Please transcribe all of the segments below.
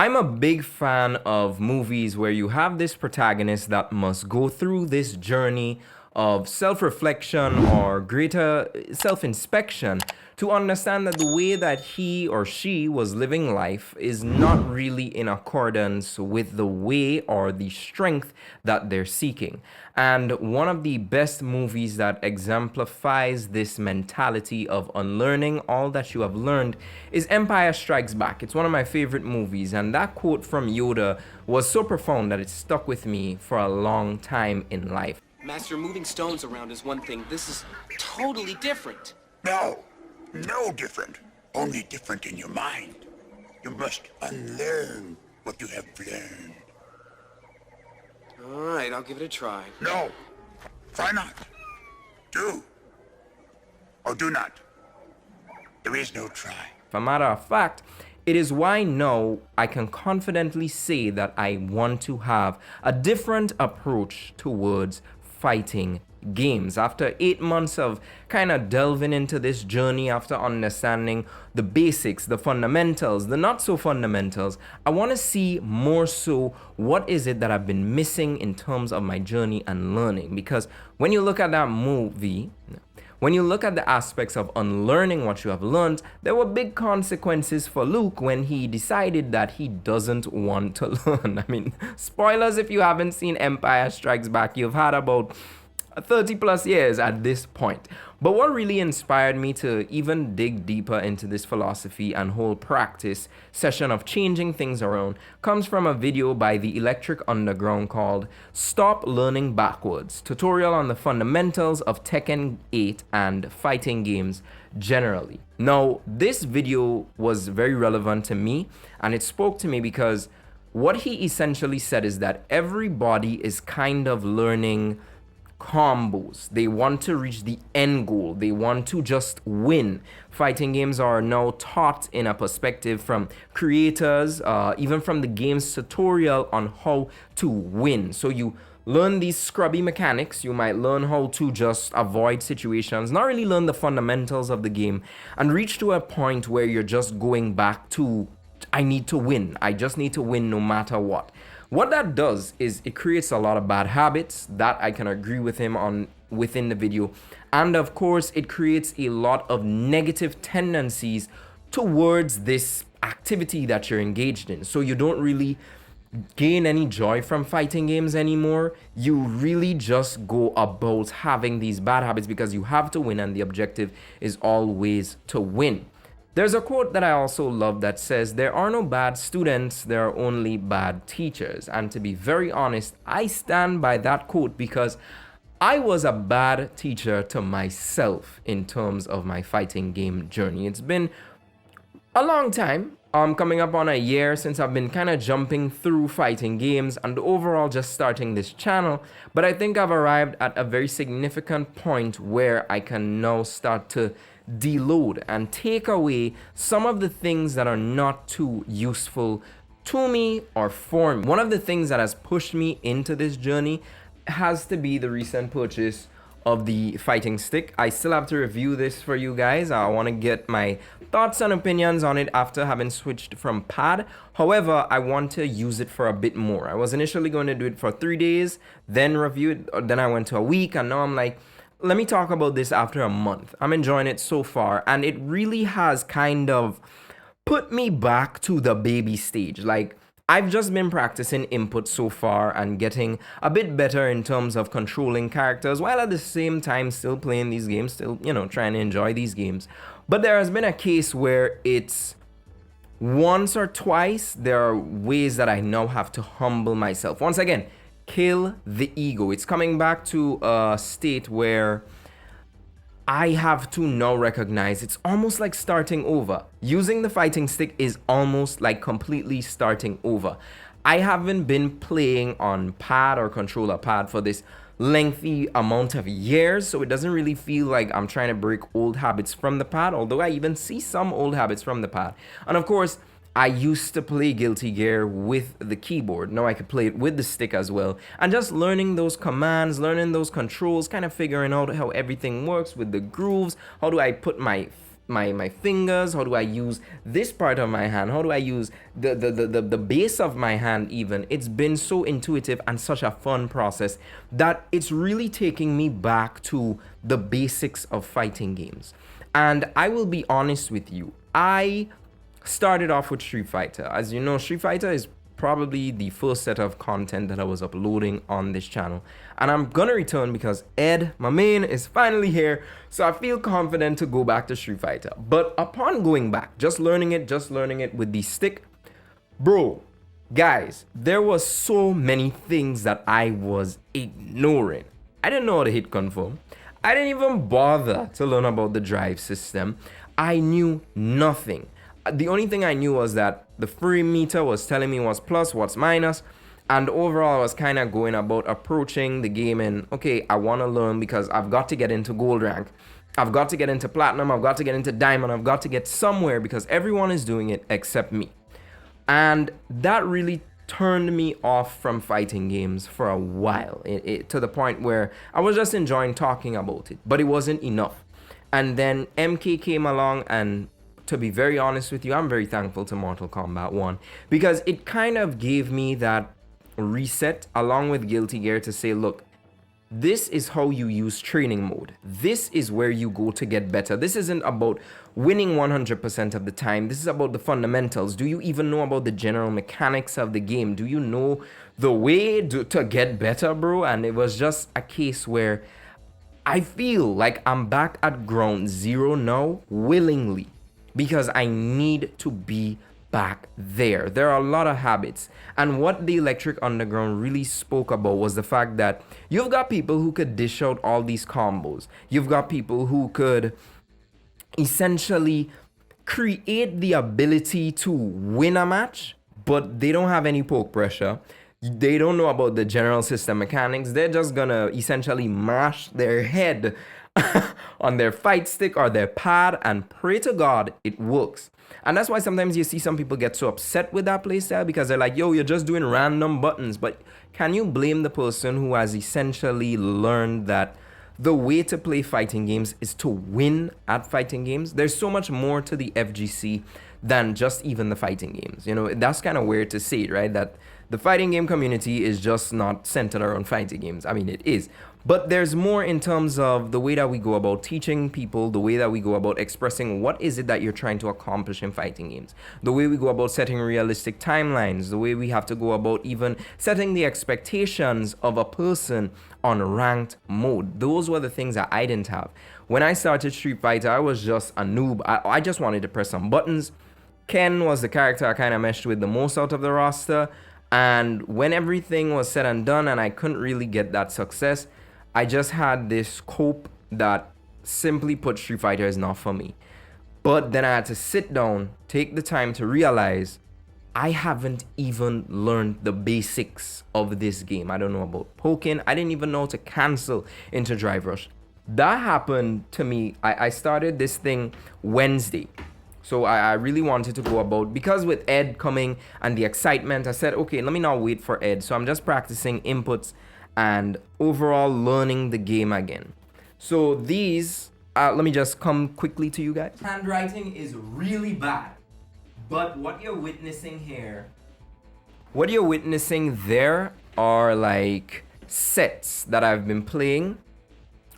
I'm a big fan of movies where you have this protagonist that must go through this journey of self reflection or greater self inspection to understand that the way that he or she was living life is not really in accordance with the way or the strength that they're seeking. And one of the best movies that exemplifies this mentality of unlearning all that you have learned is Empire Strikes Back. It's one of my favorite movies, and that quote from Yoda was so profound that it stuck with me for a long time in life. Master, moving stones around is one thing. This is totally different. No different. Only different in your mind. You must unlearn what you have learned. All right, I'll give it a try. No. Try not. Do. Or do not. There is no try. A matter of fact, it is why now I can confidently say that I want to have a different approach towards fighting games. After 8 months of kind of delving into this journey, after understanding the basics, the fundamentals, the not so fundamentals, I want to see more so what is it that I've been missing in terms of my journey and learning. Because when you look at that movie, when you look at the aspects of unlearning what you have learned, there were big consequences for Luke when he decided that he doesn't want to learn. I mean, spoilers if you haven't seen Empire Strikes Back, you've had about 30 plus years at this point. But what really inspired me to even dig deeper into this philosophy and whole practice session of changing things around comes from a video by the Electric Underground called Stop Learning Backwards, tutorial on the fundamentals of Tekken 8 and fighting games generally. Now, this video was very relevant to me, and it spoke to me because what he essentially said is that everybody is kind of learning combos. They want to reach the end goal. They want to just win. Fighting games are now taught in a perspective from creators, even from the game's tutorial on how to win. So you learn these scrubby mechanics. You might learn how to just avoid situations, not really learn the fundamentals of the game, and reach to a point where you're just going back to, I need to win. I just need to win no matter what. What that does is it creates a lot of bad habits that I can agree with him on within the video. And of course, it creates a lot of negative tendencies towards this activity that you're engaged in. So you don't really gain any joy from fighting games anymore. You really just go about having these bad habits because you have to win and the objective is always to win. There's a quote that I also love that says, there are no bad students, there are only bad teachers. And to be very honest, I stand by that quote because I was a bad teacher to myself in terms of my fighting game journey. It's been a long time, coming up on a year since I've been kind of jumping through fighting games and overall just starting this channel. But I think I've arrived at a very significant point where I can now start to deload and take away some of the things that are not too useful to me or for me. One of the things that has pushed me into this journey has to be the recent purchase of the fighting stick. I still have to review this for you guys. I want to get my thoughts and opinions on it after having switched from pad. However, I want to use it for a bit more. I was initially going to do it for 3 days, then review it, then I went to a week, and now I'm like, let me talk about this after a month. I'm enjoying it so far, and it really has kind of put me back to the baby stage. Like, I've just been practicing input so far and getting a bit better in terms of controlling characters, while at the same time still playing these games, still, trying to enjoy these games. But there has been a case where it's once or twice, there are ways that I now have to humble myself. Once again, kill the ego. It's coming back to a state where I have to now recognize it's almost like starting over. Using the fighting stick is almost like completely starting over. I haven't been playing on pad or controller pad for this lengthy amount of years, so it doesn't really feel like I'm trying to break old habits from the pad, although I even see some old habits from the pad. And of course, I used to play Guilty Gear with the keyboard. Now I could play it with the stick as well. And just learning those commands, learning those controls, kind of figuring out how everything works with the grooves. How do I put my my fingers? How do I use this part of my hand? How do I use the base of my hand even? It's been so intuitive and such a fun process that it's really taking me back to the basics of fighting games. And I will be honest with you, I started off with Street Fighter. As you know, Street Fighter is probably the first set of content that I was uploading on this channel. And I'm gonna return because Ed, my main, is finally here. So I feel confident to go back to Street Fighter. But upon going back, just learning it with the stick, bro, guys, there was so many things that I was ignoring. I didn't know how to hit confirm. I didn't even bother to learn about the drive system. I knew nothing. The only thing I knew was that the frame meter was telling me what's plus, what's minus, and overall I was kind of going about approaching the game and, okay, I want to learn because I've got to get into gold rank. I've got to get into platinum, I've got to get into diamond, I've got to get somewhere because everyone is doing it except me. And that really turned me off from fighting games for a while, to the point where I was just enjoying talking about it, but it wasn't enough. And then MK came along, and to be very honest with you, I'm very thankful to Mortal Kombat 1 because it kind of gave me that reset along with Guilty Gear to say, look, this is how you use training mode. This is where you go to get better. This isn't about winning 100% of the time. This is about the fundamentals. Do you even know about the general mechanics of the game? Do you know the way to get better, bro? And it was just a case where I feel like I'm back at ground zero now, willingly, because I need to be back there. There are a lot of habits. And what the Electric Underground really spoke about was the fact that you've got people who could dish out all these combos. You've got people who could essentially create the ability to win a match, but they don't have any poke pressure. They don't know about the general system mechanics. They're just gonna essentially mash their head on their fight stick or their pad and pray to God it works. And that's why sometimes you see some people get so upset with that playstyle because they're like, yo, you're just doing random buttons. But can you blame the person who has essentially learned that the way to play fighting games is to win at fighting games? There's so much more to the FGC than just even the fighting games. You know, that's kind of weird to say it, right? That the fighting game community is just not centered around fighting games. I mean, it is. But there's more in terms of the way that we go about teaching people, the way that we go about expressing what is it that you're trying to accomplish in fighting games, the way we go about setting realistic timelines, the way we have to go about even setting the expectations of a person on ranked mode. Those were the things that I didn't have. When I started Street Fighter, I was just a noob. I just wanted to press some buttons. Ken was the character I kind of meshed with the most out of the roster. And when everything was said and done and I couldn't really get that success, I just had this cope that simply put Street Fighter is not for me. But then I had to sit down, take the time to realize I haven't even learned the basics of this game. I don't know about poking. I didn't even know to cancel into Drive Rush. That happened to me. I started this thing Wednesday. So I really wanted to go about, because with Ed coming and the excitement, I said, okay, let me not wait for Ed. So I'm just practicing inputs and overall learning the game again. So these, let me just come quickly to you guys. Handwriting is really bad. But what you're witnessing here, what you're witnessing there are like sets that I've been playing.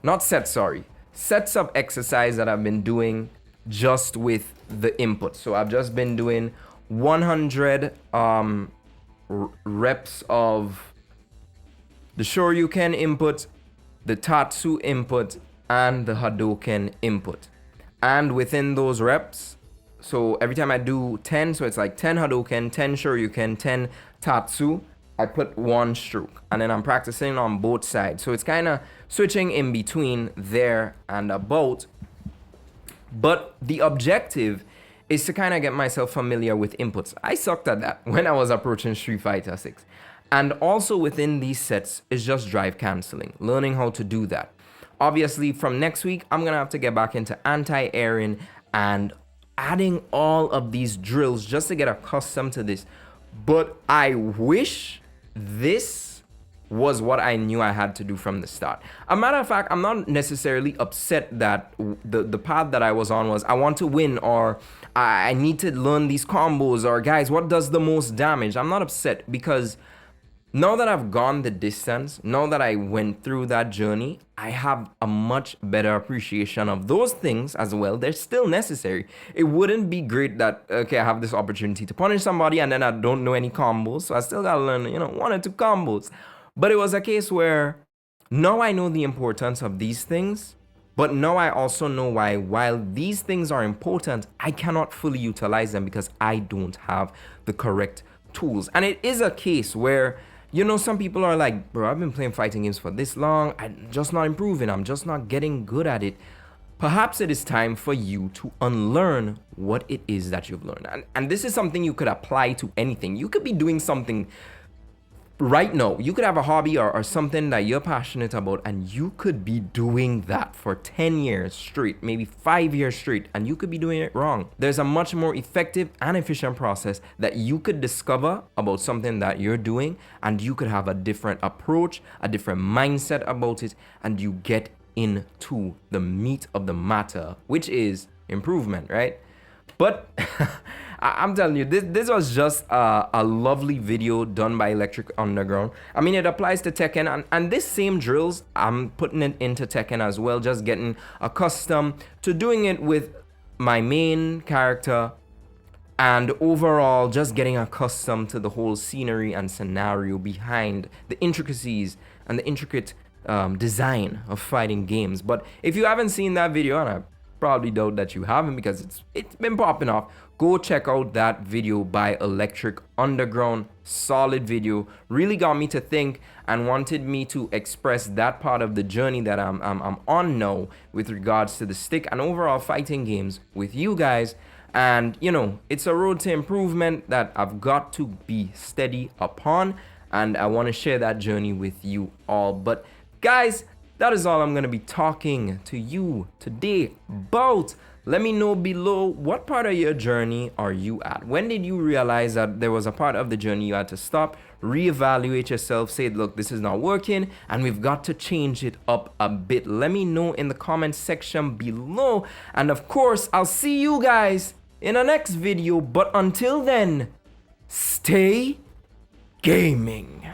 Not sets, sorry. Sets of exercise that I've been doing just with the input. So I've just been doing 100 reps of the Shoryuken input, the Tatsu input, and the Hadouken input. And within those reps, so every time I do 10, so it's like 10 Hadouken, 10 Shoryuken, 10 Tatsu, I put one stroke. And then I'm practicing on both sides. So it's kind of switching in between there and about. But the objective is to kind of get myself familiar with inputs. I sucked at that when I was approaching Street Fighter 6. And also within these sets is just drive canceling, learning how to do that. Obviously, from next week, I'm going to have to get back into anti-airing and adding all of these drills just to get accustomed to this. But I wish this was what I knew I had to do from the start. A matter of fact, I'm not necessarily upset that the path that I was on was I want to win, or I need to learn these combos, or guys, what does the most damage? I'm not upset, because now that I've gone the distance, now that I went through that journey, I have a much better appreciation of those things as well. They're still necessary. It wouldn't be great that, okay, I have this opportunity to punish somebody and then I don't know any combos, so I still gotta learn, 1 or 2 combos. But it was a case where now I know the importance of these things, but now I also know why, while these things are important, I cannot fully utilize them because I don't have the correct tools. And it is a case where, some people are like, bro, I've been playing fighting games for this long, I'm just not improving, I'm just not getting good at it. Perhaps it is time for you to unlearn what it is that you've learned. And this is something you could apply to anything. You could be doing something right now. You could have a hobby or something that you're passionate about, and you could be doing that for 10 years straight, maybe 5 years straight, and you could be doing it wrong. There's a much more effective and efficient process that you could discover about something that you're doing, and you could have a different approach, a different mindset about it, and you get into the meat of the matter, which is improvement, right? But I'm telling you, this was just a lovely video done by Electric Underground. I mean, it applies to Tekken, and this same drills, I'm putting it into Tekken as well, just getting accustomed to doing it with my main character, and overall just getting accustomed to the whole scenery and scenario behind the intricacies and the intricate design of fighting games. But if you haven't seen that video, and I probably doubt that you haven't because it's been popping off, go check out that video by Electric Underground. Solid video, really got me to think and wanted me to express that part of the journey that I'm on now with regards to the stick and overall fighting games with you guys. And it's a road to improvement that I've got to be steady upon, and I want to share that journey with you all. But guys, that is all I'm going to be talking to you today about. Let me know below, what part of your journey are you at? When did you realize that there was a part of the journey you had to stop, reevaluate yourself, say, look, this is not working, and we've got to change it up a bit? Let me know in the comment section below. And of course, I'll see you guys in the next video. But until then, stay gaming.